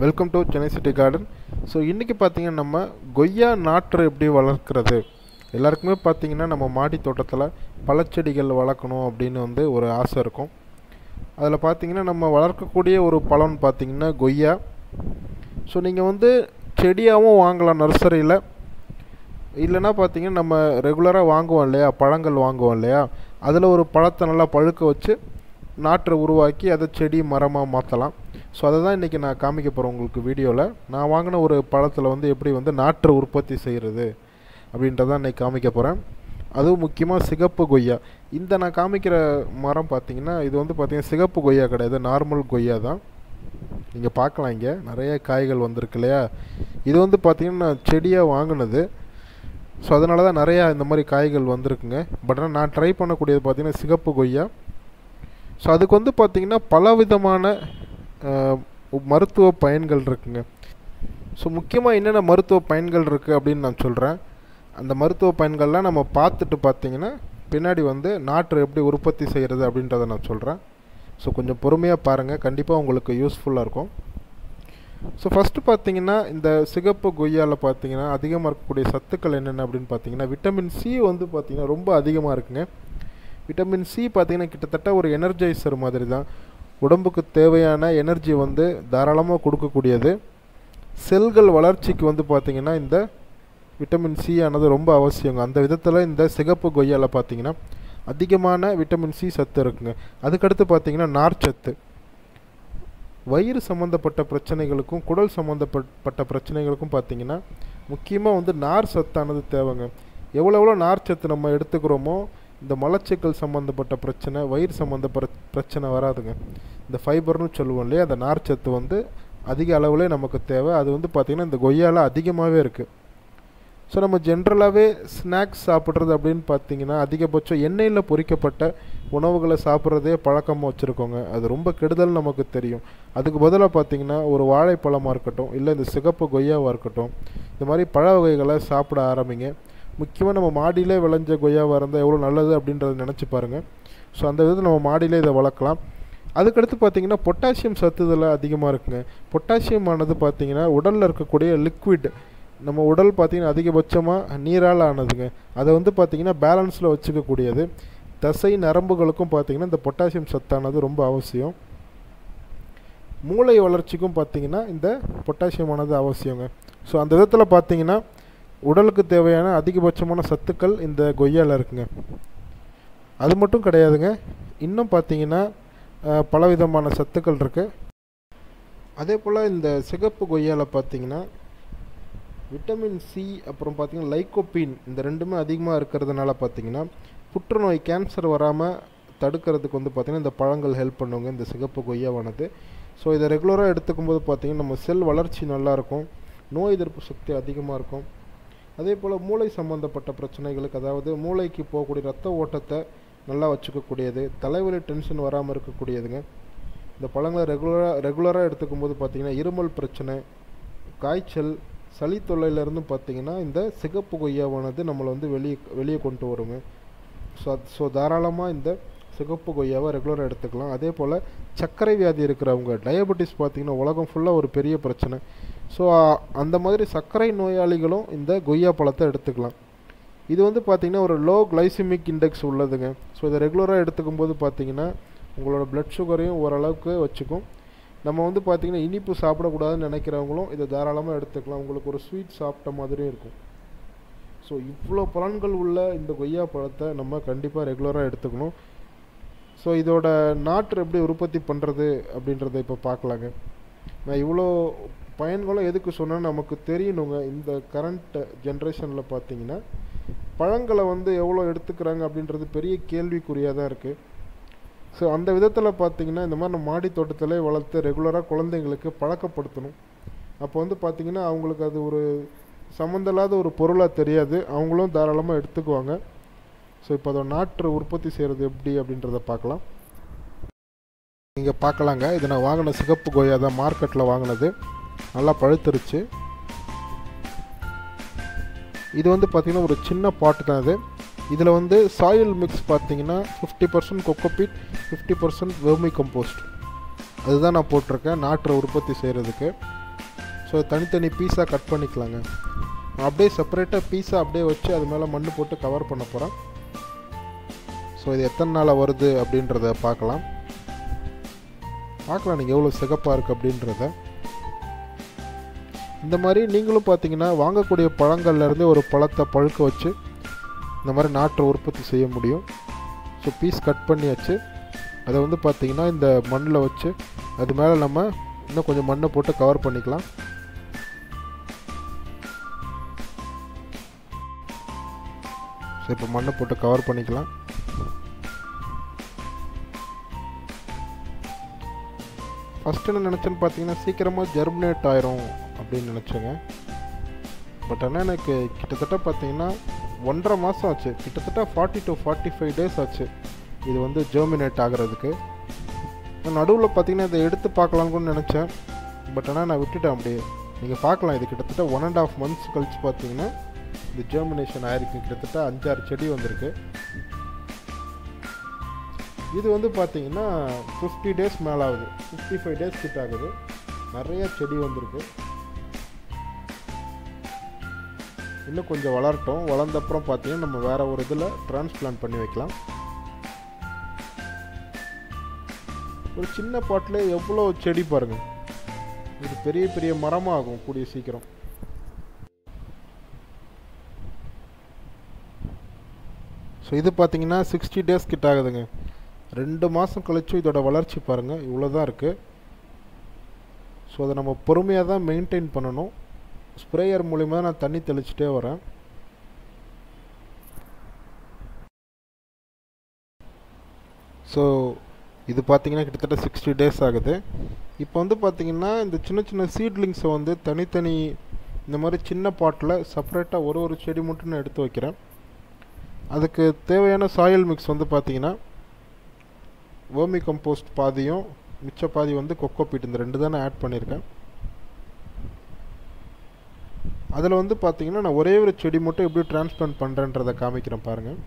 Welcome to Chennai city garden. So இன்றைக்கி பார்த்திங்கன்னா நம்ம கொய்யா நாற்று எப்படி வளர்க்குறது. எல்லாருக்குமே பார்த்திங்கன்னா நம்ம மாடி தோட்டத்தில் பழச்செடிகள் வளர்க்கணும் அப்படின்னு ஒரு ஆசை இருக்கும். அதில் பார்த்திங்கன்னா நம்ம வளர்க்கக்கூடிய ஒரு பழம்னு பார்த்திங்கன்னா கொய்யா. ஸோ நீங்கள் செடியாகவும் வாங்கலாம் நர்சரியில், இல்லைனா பார்த்திங்கன்னா நம்ம ரெகுலராக வாங்குவோம் இல்லையா, பழங்கள் வாங்குவோம் இல்லையா, அதில் ஒரு பழத்தை நல்லா பழுக்க வச்சு நாற்றை உருவாக்கி அதை செடி மரமாக மாற்றலாம். ஸோ அதை தான் இன்றைக்கி நான் காமிக்க போகிறேன் உங்களுக்கு வீடியோவில். நான் வாங்கின ஒரு பழத்தில் எப்படி நாற்று உற்பத்தி செய்கிறது அப்படின்றதான் இன்றைக்கி காமிக்க போகிறேன். அதுவும் முக்கியமாக சிகப்பு கொய்யா. இந்த நான் காமிக்கிற மரம் பார்த்திங்கன்னா இது பார்த்திங்கன்னா சிகப்பு கொய்யா கிடையாது, நார்மல் கொய்யா தான். நீங்கள் பார்க்கலாம், இங்கே நிறைய காய்கள் வந்திருக்கு இல்லையா. இது பார்த்திங்கன்னா நான் செடியாக வாங்கினது. ஸோ அதனால தான் நிறையா இந்த மாதிரி காய்கள் வந்திருக்குங்க. பட் ஆனால் நான் ட்ரை பண்ணக்கூடியது பார்த்திங்கன்னா சிகப்பு கொய்யா. ஸோ அதுக்கு பார்த்திங்கன்னா பலவிதமான மருத்துவ பயன்கள் இருக்குங்க. ஸோ முக்கியமாக என்னென்ன மருத்துவ பயன்கள் இருக்குது அப்படின்னு நான் சொல்கிறேன். அந்த மருத்துவ பயன்கள்லாம் நம்ம பார்த்துட்டு பார்த்திங்கன்னா பின்னாடி நாற்று எப்படி உற்பத்தி செய்கிறது அப்படின்றத நான் சொல்கிறேன். ஸோ கொஞ்சம் பொறுமையாக பாருங்கள், கண்டிப்பாக உங்களுக்கு யூஸ்ஃபுல்லாக இருக்கும். ஸோ ஃபஸ்ட்டு பார்த்திங்கன்னா இந்த சிகப்பு கொய்யாவில் பார்த்திங்கன்னா அதிகமாக இருக்கக்கூடிய சத்துக்கள் என்னென்ன அப்படின்னு பார்த்திங்கன்னா விட்டமின் சி பார்த்திங்கன்னா ரொம்ப அதிகமாக இருக்குங்க. விட்டமின் சி பார்த்திங்கன்னா கிட்டத்தட்ட ஒரு எனர்ஜைசர் மாதிரி தான். உடம்புக்கு தேவையான எனர்ஜி தாராளமாக கொடுக்கக்கூடியது. செல்கள் வளர்ச்சிக்கு பார்த்திங்கன்னா இந்த விட்டமின் சி ஆனது ரொம்ப அவசியங்க. அந்த விதத்தில் இந்த சிகப்பு கொய்யாவில் பார்த்திங்கன்னா அதிகமான விட்டமின் சி சத்து இருக்குங்க. அதுக்கடுத்து பார்த்திங்கன்னா நார்ச்சத்து. வயிறு சம்மந்தப்பட்ட பிரச்சனைகளுக்கும் குடல் சம்மந்தப்பட்ட பிரச்சனைகளுக்கும் பார்த்திங்கன்னா முக்கியமாக நார் சத்தானது தேவைங்க. எவ்வளோ நார் சத்து நம்ம எடுத்துக்கிறோமோ இந்த மலச்சிக்கல் சம்மந்தப்பட்ட பிரச்சனை, வயிறு சம்மந்தப்பட்ட பிரச்சனை வராதுங்க. இந்த ஃபைபர்னு சொல்லுவோம் இல்லையா, அந்த நார்ச்சத்து அதிக அளவில் நமக்கு தேவை. அது பார்த்திங்கன்னா இந்த கொய்யாவில் அதிகமாகவே இருக்குது. ஸோ நம்ம ஜென்ரலாகவே ஸ்நாக்ஸ் சாப்பிட்றது அப்படின்னு பார்த்திங்கன்னா அதிகபட்சம் எண்ணெயில் பொரிக்கப்பட்ட உணவுகளை சாப்பிட்றதே பழக்கமாக வச்சுருக்கோங்க. அது ரொம்ப கெடுதல் நமக்கு தெரியும். அதுக்கு பதிலாக பார்த்திங்கன்னா ஒரு வாழைப்பழமாக இருக்கட்டும், இல்லை இந்த சிகப்பு கொய்யாவாக இருக்கட்டும், இந்த மாதிரி பழ வகைகளை சாப்பிட ஆரம்பிங்க. முக்கியமாக நம்ம மாடியிலே விளைஞ்ச கொய்யாவாக இருந்தால் எவ்வளோ நல்லது அப்படின்றத நினச்சி பாருங்கள். ஸோ அந்த விதத்தில் நம்ம மாடியிலே இதை வளர்க்கலாம். அதுக்கடுத்து பார்த்திங்கன்னா பொட்டாசியம் சத்து இதில் அதிகமாக இருக்குங்க. பொட்டாசியம் ஆனது பார்த்திங்கன்னா உடலில் இருக்கக்கூடிய லிக்விட், நம்ம உடல் பார்த்திங்கன்னா அதிகபட்சமாக நீரால் ஆனதுங்க. அதை பார்த்திங்கன்னா பேலன்ஸில் வச்சுக்கக்கூடியது. தசை நரம்புகளுக்கும் பார்த்திங்கன்னா இந்த பொட்டாசியம் சத்தானது ரொம்ப அவசியம். மூளை வளர்ச்சிக்கும் பார்த்திங்கன்னா இந்த பொட்டாசியம் ஆனது அவசியங்க. ஸோ அந்த விதத்தில் பார்த்திங்கன்னா உடலுக்கு தேவையான அதிகபட்சமான சத்துக்கள் இந்த கொய்யாவில் இருக்குங்க. அது மட்டும் கிடையாதுங்க, இன்னும் பார்த்திங்கன்னா பலவிதமான சத்துக்கள் இருக்குது. அதே போல் இந்த சிகப்பு கொய்யாவில் பார்த்திங்கன்னா விட்டமின் சி, அப்புறம் பார்த்திங்கன்னா லைக்கோபீன், இந்த ரெண்டுமே அதிகமாக இருக்கிறதுனால பார்த்திங்கன்னா புற்றுநோய், கேன்சர் வராமல் தடுக்கிறதுக்கு பார்த்திங்கன்னா இந்த பழங்கள் ஹெல்ப் பண்ணுவாங்க, இந்த சிகப்பு கொய்யாவானது. ஸோ இதை ரெகுலராக எடுத்துக்கும் போது பார்த்திங்கன்னா நம்ம செல் வளர்ச்சி நல்லாயிருக்கும், நோய் எதிர்ப்பு சக்தி அதிகமாக இருக்கும். அதே போல் மூளை சம்மந்தப்பட்ட பிரச்சனைகளுக்கு, அதாவது மூளைக்கு போகக்கூடிய ரத்த ஓட்டத்தை நல்லா வச்சுக்கக்கூடியது, தலைவலி டென்ஷன் வராமல் இருக்கக்கூடியதுங்க. இந்த பழங்களை ரெகுலராக எடுத்துக்கும் போது பார்த்திங்கன்னா இருமல் பிரச்சனை, காய்ச்சல், சளி தொல்லையிலேருந்து பார்த்திங்கன்னா இந்த சிகப்பு கொய்யாவானது நம்மளை வெளியே கொண்டு வருங்க. ஸோ தாராளமாக இந்த சிகப்பு கொய்யாவை ரெகுலராக எடுத்துக்கலாம். அதே போல் சர்க்கரை வியாதி இருக்கிறவங்க, டயபெட்டிஸ் பார்த்திங்கன்னா உலகம் ஃபுல்லாக ஒரு பெரிய பிரச்சனை. ஸோ அந்த மாதிரி சர்க்கரை நோயாளிகளும் இந்த கொய்யா பழத்தை எடுத்துக்கலாம். இது பார்த்திங்கன்னா ஒரு லோ கிளைசிமிக் இண்டெக்ஸ் உள்ளதுங்க. ஸோ இதை ரெகுலராக எடுத்துக்கும் போது பார்த்திங்கன்னா உங்களோட ப்ளட் சுகரையும் ஓரளவுக்கு வச்சுக்கும். நம்ம பார்த்திங்கன்னா இனிப்பு சாப்பிடக்கூடாதுன்னு நினைக்கிறவங்களும் இதை தாராளமாக எடுத்துக்கலாம். உங்களுக்கு ஒரு ஸ்வீட் சாப்பிட்ட மாதிரியும் இருக்கும். ஸோ இவ்வளோ பலன்கள் உள்ள இந்த கொய்யா பழத்தை நம்ம கண்டிப்பாக ரெகுலராக எடுத்துக்கணும். ஸோ இதோட நாற்று எப்படி உற்பத்தி பண்ணுறது அப்படின்றத இப்போ பார்க்கலாங்க. நான் இவ்வளோ பயன்களும் எதுக்கு சொன்னேன்னு நமக்கு தெரியணுங்க. இந்த கரண்ட் ஜென்ரேஷனில் பார்த்திங்கன்னா பழங்களை எவ்வளோ எடுத்துக்கிறாங்க அப்படின்றது பெரிய கேள்விக்குறியாக தான் இருக்குது. ஸோ அந்த விதத்தில் பார்த்திங்கன்னா இந்த மாதிரி நம்ம மாடி தோட்டத்திலே வளர்த்து ரெகுலராக குழந்தைங்களுக்கு பழக்கப்படுத்தணும். அப்போ பார்த்திங்கன்னா அவங்களுக்கு அது ஒரு சம்மந்தமில்லாத ஒரு பொருளாக தெரியாது, அவங்களும் தாராளமாக எடுத்துக்குவாங்க. ஸோ இப்போ அதோட நாற்று உற்பத்தி செய்கிறது எப்படி அப்படின்றத பார்க்கலாம். நீங்கள் பார்க்கலாங்க, இது நான் வாங்கின சிகப்பு கொய்யா தான், மார்க்கெட்டில் வாங்கினது, நல்லா பழுத்துருச்சு. இது பார்த்திங்கன்னா ஒரு சின்ன பாட்டு தான் இது. இதில் சாயில் மிக்ஸ் பார்த்திங்கன்னா 50% கொக்கோபீட், 50% வெர்மி கம்போஸ்ட், அதுதான் நான் போட்டிருக்கேன் நாற்றை உற்பத்தி செய்கிறதுக்கு. ஸோ தனித்தனி பீஸாக கட் பண்ணிக்கலாங்க. அப்படியே செப்பரேட்டாக பீஸாக அப்படியே வச்சு அது மேலே மண் போட்டு கவர் பண்ண போகிறேன். ஸோ இது எத்தனை நாளாக வருது அப்படின்றத பார்க்கலாம் நீங்கள் எவ்வளோ சிகப்பாக இருக்குது அப்படின்றத. இந்த மாதிரி நீங்களும் பார்த்தீங்கன்னா வாங்கக்கூடிய பழங்கள்லேருந்து ஒரு பழத்தை பழுக்க வச்சு இந்த மாதிரி நாற்று உற்பத்தி செய்ய முடியும். ஸோ பீஸ் கட் பண்ணியாச்சு. அதை வந்து பார்த்திங்கன்னா இந்த மண்ணில் வச்சு அது மேலே நம்ம இன்னும் கொஞ்சம் மண்ணை போட்டு கவர் பண்ணிக்கலாம். ஸோ இப்போ மண்ணை போட்டு கவர் பண்ணிக்கலாம். ஃபஸ்ட்டு என்ன நினச்சேன்னு பார்த்தீங்கன்னா சீக்கிரமாக ஜெர்மினேட் ஆயிரும் அப்படின்னு நினச்சேங்க. பட் ஆனால் எனக்கு கிட்டத்தட்ட பார்த்தீங்கன்னா 1.5 மாதம் ஆச்சு. கிட்டத்தட்ட 40 to 45 days ஆச்சு இது வந்து ஜெர்மினேட் ஆகிறதுக்கு. நான் நடுவில் பார்த்தீங்கன்னா இதை எடுத்து பார்க்கலான்னு நினச்சேன். பட் ஆனால் நான் விட்டுட்டேன் அப்படியே. நீங்கள் பார்க்கலாம், இது கிட்டத்தட்ட 1.5 months கழிச்சு பார்த்தீங்கன்னா இது ஜெர்மினேஷன் ஆகிருக்கு. கிட்டத்தட்ட 5-6 செடி வந்திருக்கு. இது வந்து பார்த்தீங்கன்னா 50 days மேலே ஆகுது, 55 days கிட்ட ஆகுது. நிறைய செடி வந்திருக்கு. இன்னும் கொஞ்சம் வளரட்டும். வளர்ந்தப்புறம் பார்த்தீங்கன்னா நம்ம வேறு ஒரு இதில் டிரான்ஸ்பிளான்ட் பண்ணி வைக்கலாம். ஒரு சின்ன பாட்டில் எவ்வளோ செடி பாருங்கள். இது பெரிய பெரிய மரமாக ஆகும் கூடிய சீக்கிரம். ஸோ இது பார்த்தீங்கன்னா 60 days கிட்ட ஆகுதுங்க. 2 மாதம் கழிச்சு இதோட வளர்ச்சி பாருங்கள், இவ்வளோ தான் இருக்குது. ஸோ அதை நம்ம பொறுமையாக தான் மெயின்டைன் பண்ணணும். ஸ்ப்ரேயர் மூலிமா நான் தண்ணி தெளிச்சிட்டே வரேன். ஸோ இது பார்த்திங்கன்னா கிட்டத்தட்ட 60 days ஆகுது. இப்போ வந்து பார்த்திங்கன்னா இந்த சின்ன சின்ன சீட்லிங்ஸை வந்து தனித்தனி இந்த மாதிரி சின்ன பாட்டில் செப்பரேட்டாக ஒரு செடி மட்டும் நான் எடுத்து வைக்கிறேன். அதுக்கு தேவையான சாயில் மிக்ஸ் வந்து பார்த்திங்கன்னா வேர்மி கம்போஸ்ட் பாதியும் மிச்ச பாதி வந்து கொக்கோபீட், இந்த 2 தான் நான் ஆட் பண்ணியிருக்கேன். அதில் வந்து பார்த்திங்கன்னா நான் ஒரே ஒரு செடி மட்டும் எப்படி டிரான்ஸ்பிளான்ட் பண்ணுறேன்றதை காமிக்கிறேன் பாருங்கள்.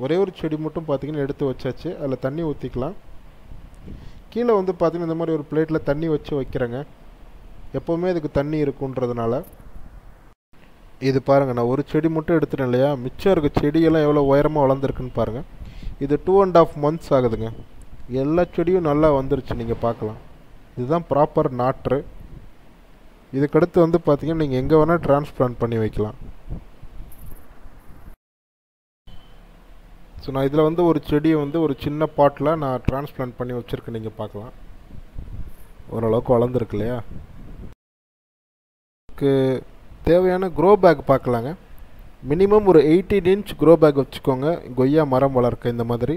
ஒரே ஒரு செடி மட்டும் பார்த்திங்கன்னா எடுத்து வச்சாச்சு. அதில் தண்ணி ஊற்றிக்கலாம். கீழே வந்து பார்த்திங்கன்னா இந்த மாதிரி ஒரு பிளேட்டில் தண்ணி வச்சு வைக்கிறேங்க. எப்போவுமே அதுக்கு தண்ணி இருக்குன்றதுனால. இது பாருங்கள், நான் ஒரு செடி மட்டும் எடுத்துட்டேன் இல்லையா, மிச்சம் இருக்க செடியெல்லாம் எவ்வளோ உயரமாக வளர்ந்துருக்குன்னு பாருங்கள். இது 2.5 months ஆகுதுங்க. எல்லா செடியும் நல்லா வந்துருச்சு, நீங்கள் பார்க்கலாம். இதுதான் ப்ராப்பர் நாற்று. இதுக்கடுத்து வந்து பார்த்திங்கன்னா நீங்கள் எங்கே வேணால் டிரான்ஸ்பிளான்ட் பண்ணி வைக்கலாம். ஸோ நான் இதில் வந்து ஒரு செடியை வந்து ஒரு சின்ன பாட்டில் நான் டிரான்ஸ்பிளான்ட் பண்ணி வச்சுருக்கேன். நீங்கள் பார்க்கலாம், ஓரளவுக்கு வளர்ந்துருக்கு இல்லையா. இதுக்கு தேவையான க்ரோ பேக் பார்க்கலாங்க. மினிமம் ஒரு 18 inch க்ரோ பேக் வச்சுக்கோங்க கொய்யா மரம் வளர்க்க இந்த மாதிரி.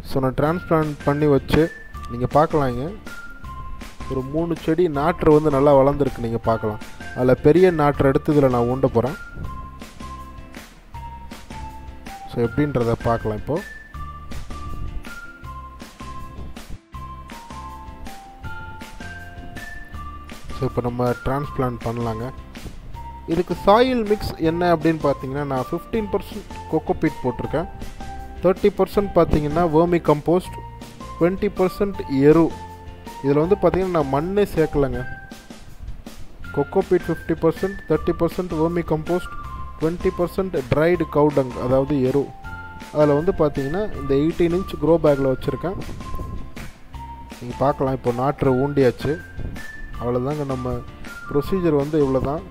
ஸோ நான் டிரான்ஸ்பிளான்ட் பண்ணி வச்சு நீங்கள் பார்க்கலாங்க. ஒரு 3 செடி நாற்று வந்து நல்லா வளர்ந்துருக்கு, நீங்கள் பார்க்கலாம். அதில் பெரிய நாற்று எடுத்து இதில் நான் ஊண்ட போகிறேன். ஸோ எப்படின்றத பார்க்கலாம் இப்போது. ஸோ இப்போ நம்ம டிரான்ஸ்பிளான்ட் பண்ணலாங்க. இதுக்கு சாயில் மிக்ஸ் என்ன அப்படின்னு பார்த்தீங்கன்னா நான் 15% கொக்கோபீட் போட்டிருக்கேன். 30% பார்த்தீங்கன்னா வேர்மி கம்போஸ்ட், 20% எரு. இதில் வந்து பார்த்தீங்கன்னா நான் மண்ணே சேர்க்கலைங்க. Cocopeat 50%, 30% vermicompost, 20% dried cow dung அதாவது எரு. அதில் வந்து பார்த்தீங்கன்னா இந்த 18 inch க்ரோ பேக்கில் வச்சுருக்கேன். நீங்கள் பார்க்கலாம், இப்போ நாற்று ஊண்டியாச்சு. அவ்வளோதாங்க, நம்ம ப்ரொசீஜர் வந்து இவ்வளோ தான்.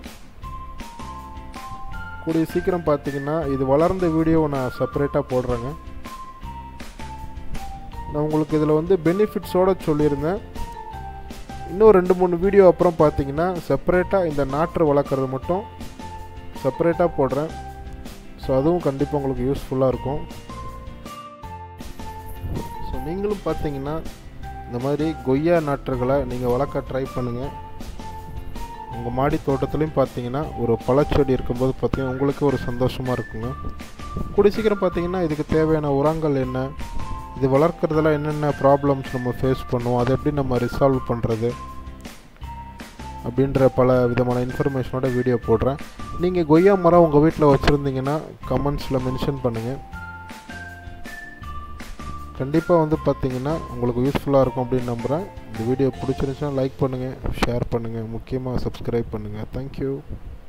கூடிய சீக்கிரம் பார்த்தீங்கன்னா இது வளர்ந்த வீடியோவை நான் செப்பரேட்டாக போடுறேங்க. நான் உங்களுக்கு இதில் வந்து பெனிஃபிட்ஸோடு சொல்லியிருந்தேன். இன்னும் 2-3 வீடியோ அப்புறம் பார்த்தீங்கன்னா செப்பரேட்டாக இந்த நாற்று வளர்க்குறது மட்டும் செப்பரேட்டாக போடுறேன். ஸோ அதுவும் கண்டிப்பாக உங்களுக்கு யூஸ்ஃபுல்லாக இருக்கும். ஸோ நீங்களும் பார்த்தீங்கன்னா இந்த மாதிரி கொய்யா நாற்றுகளை நீங்கள் வளர்க்க ட்ரை பண்ணுங்கள். உங்கள் மாடி தோட்டத்துலேயும் பார்த்தீங்கன்னா ஒரு பழச்செடி இருக்கும்போது பார்த்தீங்கன்னா உங்களுக்கு ஒரு சந்தோஷமாக இருக்குங்க. கூடிய சீக்கிரம் பார்த்தீங்கன்னா இதுக்கு தேவையான உரங்கள் என்ன, இது வளர்க்குறதுல என்னென்ன ப்ராப்ளம்ஸ் நம்ம ஃபேஸ் பண்ணுவோம், அதை எப்படி நம்ம ரிசால்வ் பண்ணுறது அப்படின்ற பல விதமான இன்ஃபர்மேஷனோட வீடியோ போடுறேன். நீங்கள் கொய்யா மரம் உங்கள் வீட்டில் வச்சுருந்தீங்கன்னா கமெண்ட்ஸில் மென்ஷன் பண்ணுங்கள். கண்டிப்பாக வந்து பார்த்திங்கன்னா உங்களுக்கு யூஸ்ஃபுல்லாக இருக்கும் அப்படின்னு நம்புகிறேன். இந்த வீடியோ பிடிச்சிருந்துச்சுன்னா லைக் பண்ணுங்கள், ஷேர் பண்ணுங்கள், முக்கியமாக சப்ஸ்கிரைப் பண்ணுங்கள். தேங்க்யூ.